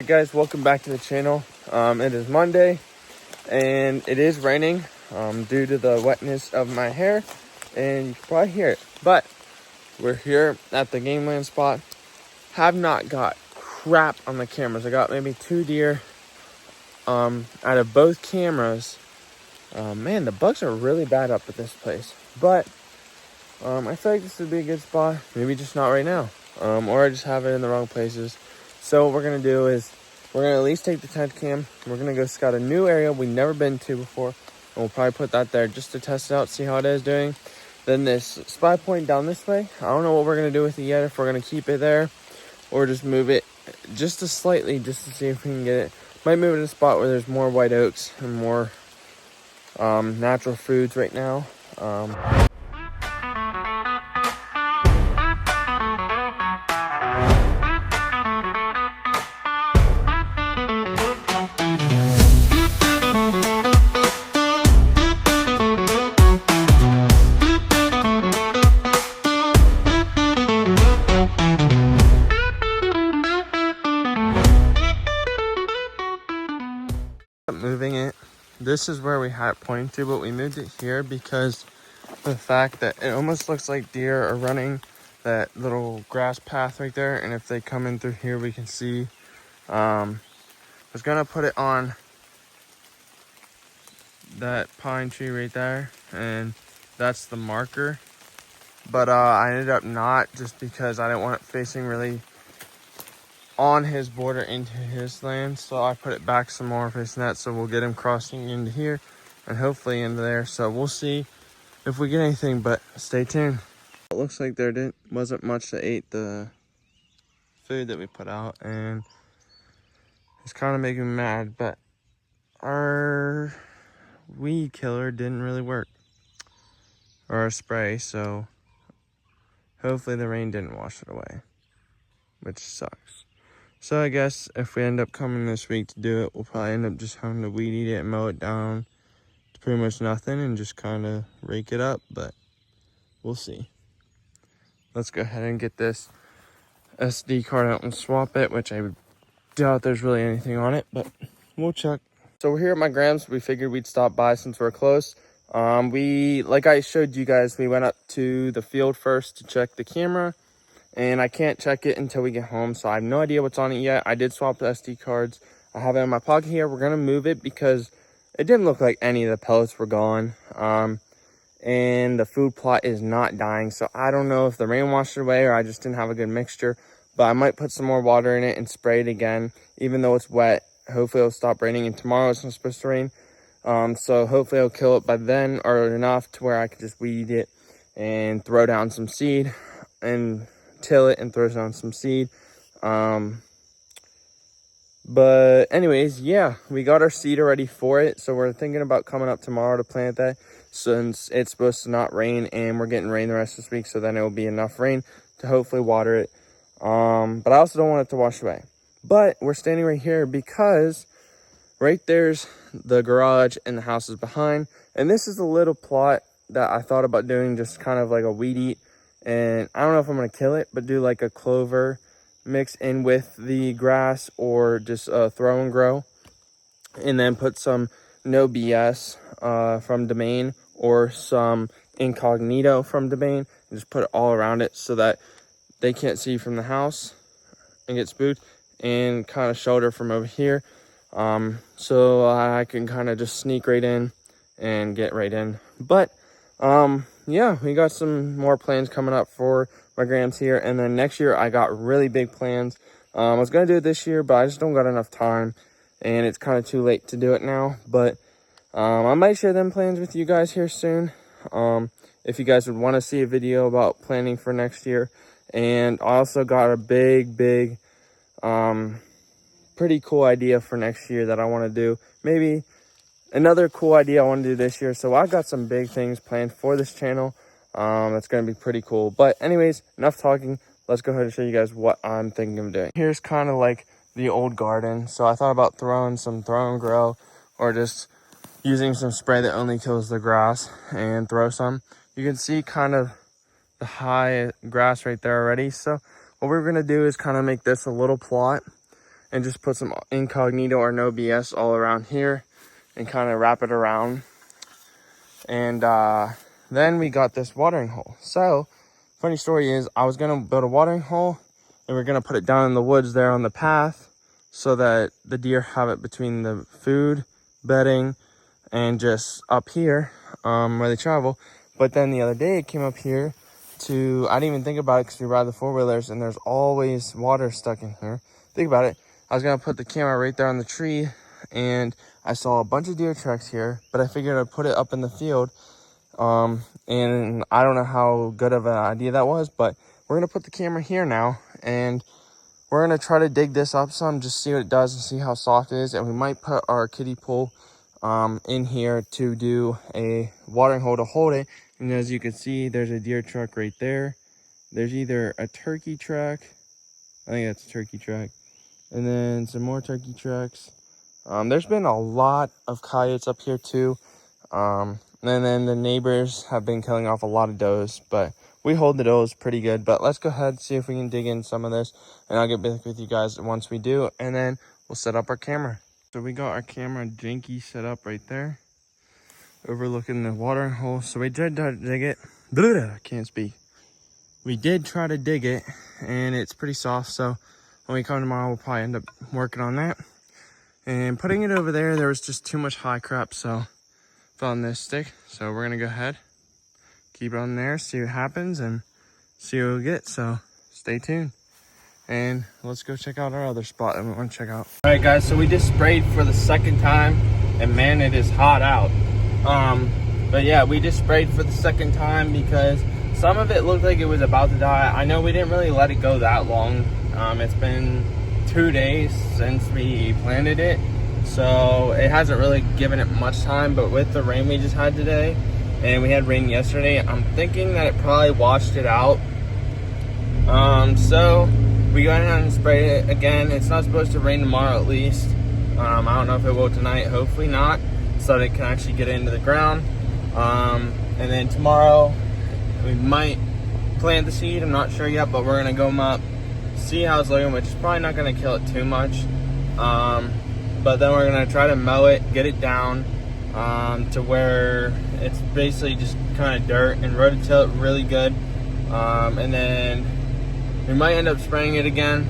guys, welcome back to the channel. It is Monday and it is raining due to the wetness of my hair, and you can probably hear it. But we're here at the game land spot. Have not got crap on the cameras. I got maybe 2 deer out of both cameras. Man, the bugs are really bad up at this place, but I feel like this would be a good spot. Maybe just not right now, or I just have it in the wrong places. So what we're gonna do is we're gonna at least take the tent cam. We're gonna go scout a new area we've never been to before, and we'll probably put that there just to test it out, see how it is doing. Then this spy point down this way, I don't know what we're gonna do with it yet, if we're gonna keep it there or just move it just a slightly, just to see if we can get it. Might move it to a spot where there's more white oaks and more natural foods right now. Moving it, this is where we had it pointing to, but we moved it here because of the fact that it almost looks like deer are running that little grass path right there, and if they come in through here we can see. I was gonna put it on that pine tree right there, and that's the marker, but I ended up not, just because I didn't want it facing really on his border into his land. So I put it back some more facing that, so we'll get him crossing into here and hopefully into there. So we'll see if we get anything, but stay tuned. It looks like there wasn't much that ate the food that we put out, and it's kind of making me mad, but our weed killer didn't really work, or our spray, so hopefully the rain didn't wash it away, which sucks. So I guess if we end up coming this week to do it, we'll probably end up just having to weed eat it and mow it down to pretty much nothing and just kind of rake it up, but we'll see. Let's go ahead and get this SD card out and swap it, which I doubt there's really anything on it, but we'll check. So we're here at my grand's. We figured we'd stop by since we're close. Like I showed you guys, we went up to the field first to check the camera, and I can't check it until we get home, so I have no idea what's on it yet. I did swap the SD cards. I have it in my pocket here. We're gonna move it because it didn't look like any of the pellets were gone, and the food plot is not dying. So I don't know if the rain washed it away or I just didn't have a good mixture, but I might put some more water in it and spray it again, even though it's wet. Hopefully it'll stop raining, and tomorrow it's not supposed to rain, so hopefully it'll kill it by then, or enough to where I could just weed it and throw down some seed and till it and throws down some seed. But anyways, yeah, we got our seed already for it, so we're thinking about coming up tomorrow to plant that, since it's supposed to not rain and we're getting rain the rest of this week, so then it will be enough rain to hopefully water it. But I also don't want it to wash away. But we're standing right here because right there's the garage and the house is behind, and this is a little plot that I thought about doing just kind of like a weed eat. And I don't know if I'm gonna kill it, but do like a clover mix in with the grass, or just throw and grow, and then put some no BS from Domain, or some incognito from Domain, and just put it all around it so that they can't see from the house and get spooked, and kind of shelter from over here, so I can kind of just sneak right in and get right in. But yeah, we got some more plans coming up for my grams here, and then next year I got really big plans. I was gonna do it this year, but I just don't got enough time, and it's kind of too late to do it now. But I might share them plans with you guys here soon, if you guys would want to see a video about planning for next year. And I also got a big pretty cool idea for next year that I want to do. Maybe another cool idea I want to do this year. So I got some big things planned for this channel. It's going to be pretty cool. But anyways, enough talking. Let's go ahead and show you guys what I'm thinking of doing. Here's kind of like the old garden. So I thought about throwing some throw and grow, or just using some spray that only kills the grass and throw some. You can see kind of the high grass right there already. So what we're going to do is kind of make this a little plot and just put some incognito or no BS all around here and kind of wrap it around. And then we got this watering hole. So funny story is, I was gonna build a watering hole and we're gonna put it down in the woods there on the path so that the deer have it between the food, bedding, and just up here where they travel. But then the other day it came up here to, I didn't even think about it because we ride the four-wheelers and there's always water stuck in here. Think about it. I was gonna put the camera right there on the tree and I saw a bunch of deer tracks here, but I figured I'd put it up in the field. And I don't know how good of an idea that was, but we're gonna put the camera here now and we're gonna try to dig this up some, just see what it does and see how soft it is. And we might put our kiddie pool in here to do a watering hole to hold it. And as you can see, there's a deer truck right there. There's either a turkey track, I think that's a turkey track, and then some more turkey tracks. There's been a lot of coyotes up here too. And then the neighbors have been killing off a lot of does, but we hold the does pretty good. But let's go ahead and see if we can dig in some of this, and I'll get back with you guys once we do, and then we'll set up our camera. So we got our camera janky set up right there, overlooking the watering hole. So we did try to dig it. I can't speak. We did try to dig it, and it's pretty soft. So when we come tomorrow, we'll probably end up working on that. And putting it over there, there was just too much high crap, so found this stick. So we're gonna go ahead, keep it on there, see what happens, and see what we get. So stay tuned. And let's go check out our other spot that we want to check out. All right, guys, so we just sprayed for the second time, and man, it is hot out. But yeah, we just sprayed for the second time because some of it looked like it was about to die. I know we didn't really let it go that long. It's been 2 days since we planted it, so it hasn't really given it much time. But with the rain we just had today, and we had rain yesterday, I'm thinking that it probably washed it out. So we go ahead and spray it again. It's not supposed to rain tomorrow at least. I don't know if it will tonight, hopefully not, so that it can actually get into the ground. And then tomorrow we might plant the seed. I'm not sure yet, but we're gonna go up, see how it's looking, which is probably not gonna kill it too much. But then we're gonna try to mow it, get it down to where it's basically just kind of dirt, and rototill it really good. And then we might end up spraying it again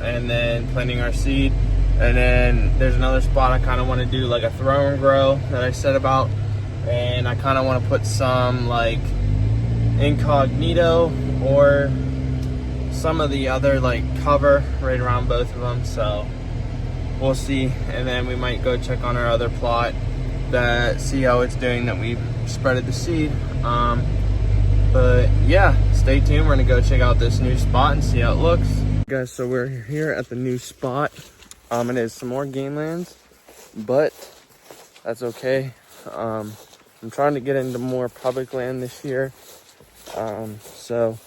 and then planting our seed. And then there's another spot I kind of want to do like a throw and grow that I said about, and I kind of want to put some like incognito or some of the other like cover right around both of them. So we'll see. And then we might go check on our other plot, that see how it's doing that we spreaded the seed. But yeah, stay tuned. We're gonna go check out this new spot and see how it looks. Guys, so we're here at the new spot. It is some more game lands, but that's okay. I'm trying to get into more public land this year. So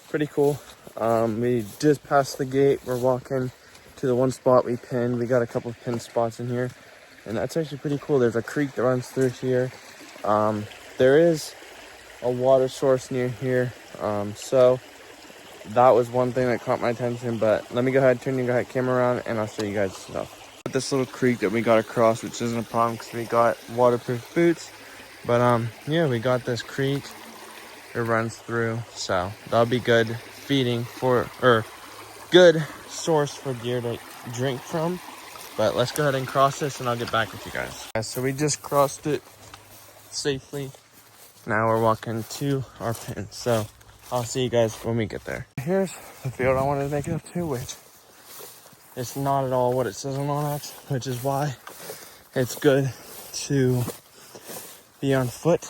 pretty cool. We just passed the gate. We're walking to the one spot we pinned. We got a couple of pinned spots in here, and that's actually pretty cool. There's a creek that runs through here. There is a water source near here, so that was one thing that caught my attention. But let me go ahead, turn your camera around, and I'll show you guys stuff. This little creek that we got across, which isn't a problem because we got waterproof boots. But yeah, we got this creek. It runs through, so that'll be good feeding for, or good source for deer to drink from. But let's go ahead and cross this, and I'll get back with you guys. So we just crossed it safely. Now we're walking to our pen, so I'll see you guys when we get there. Here's the field I wanted to make it up to, which it's not at all what it says on it, which is why it's good to be on foot.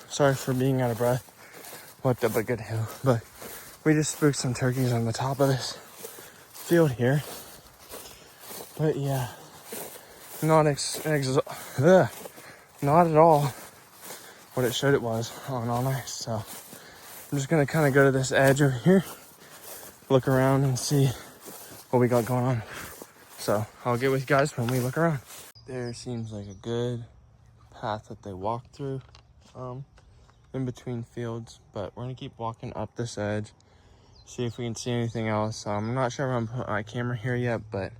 Sorry for being out of breath. Walked up a good hill, but we just spooked some turkeys on the top of this field here. But yeah, not at all what it showed it was on all night. So I'm just gonna kind of go to this edge over here, look around and see what we got going on. So I'll get with you guys when we look around. There seems like a good path that they walk through in between fields, but we're gonna keep walking up this edge, see if we can see anything else. I'm not sure if I'm putting my camera here yet, but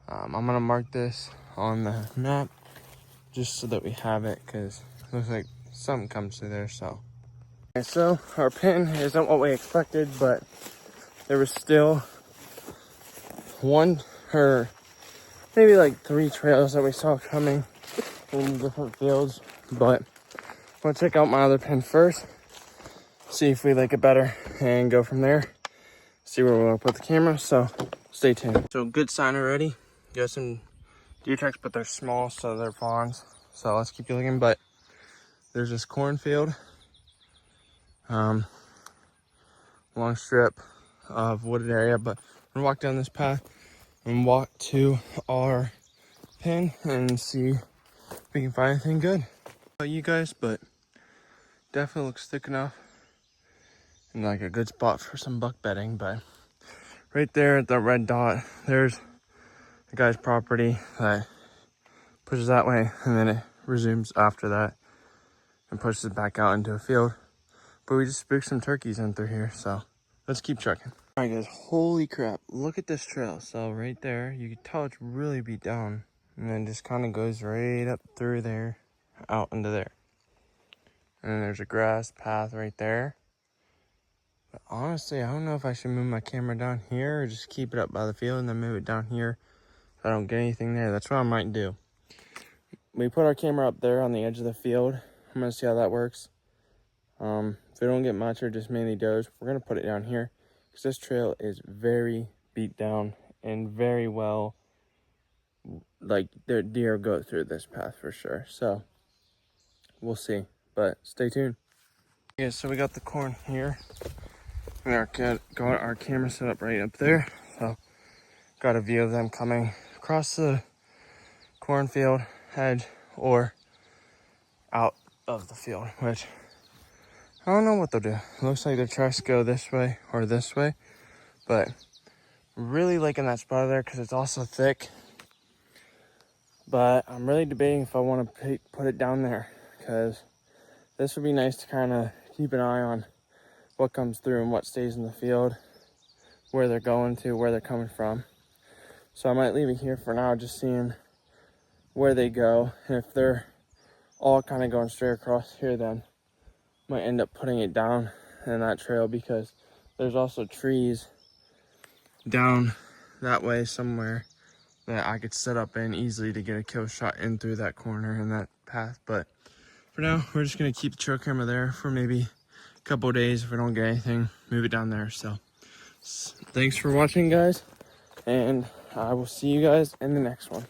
I'm gonna mark this on the map just so that we have it, because it looks like something comes through there. So, okay, so our pin isn't what we expected, but there was still one or maybe like 3 trails that we saw coming in different fields. But I'm gonna check out my other pin first, see if we like it better, and go from there. See where we'll put the camera. So stay tuned. So good sign already. Got some deer tracks, but they're small, so they're fawns. So let's keep looking. But there's this cornfield, long strip of wooded area. But we're gonna walk down this path and walk to our pin and see if we can find anything good. About you guys, but definitely looks thick enough and like a good spot for some buck bedding. But right there at the red dot, there's the guy's property that pushes that way, and then it resumes after that and pushes it back out into a field. But we just spooked some turkeys in through here, so let's keep trekking. All right, guys, holy crap, look at this trail. So right there, you can tell it's really beat down, and then just kind of goes right up through there, out into there. And then there's a grass path right there. But honestly, I don't know if I should move my camera down here or just keep it up by the field and then move it down here if I don't get anything there. That's what I might do. We put our camera up there on the edge of the field. I'm gonna see how that works. If we don't get much or just mainly does, we're gonna put it down here because this trail is very beat down and very well, like the deer go through this path for sure. So we'll see, but stay tuned. Yeah, so we got the corn here. We got our camera set up right up there. So got a view of them coming across the cornfield edge or out of the field, which I don't know what they'll do. It looks like their tracks go this way or this way, but really liking that spot there because it's also thick. But I'm really debating if I want to put it down there, because this would be nice to kind of keep an eye on what comes through and what stays in the field, where they're going to, where they're coming from. So I might leave it here for now, just seeing where they go. And if they're all kind of going straight across here, then might end up putting it down in that trail, because there's also trees down that way somewhere that I could set up in easily to get a kill shot in through that corner in that path. But for now, we're just gonna keep the trail camera there for maybe a couple of days. If we don't get anything, move it down there. So thanks for watching, guys, and I will see you guys in the next one.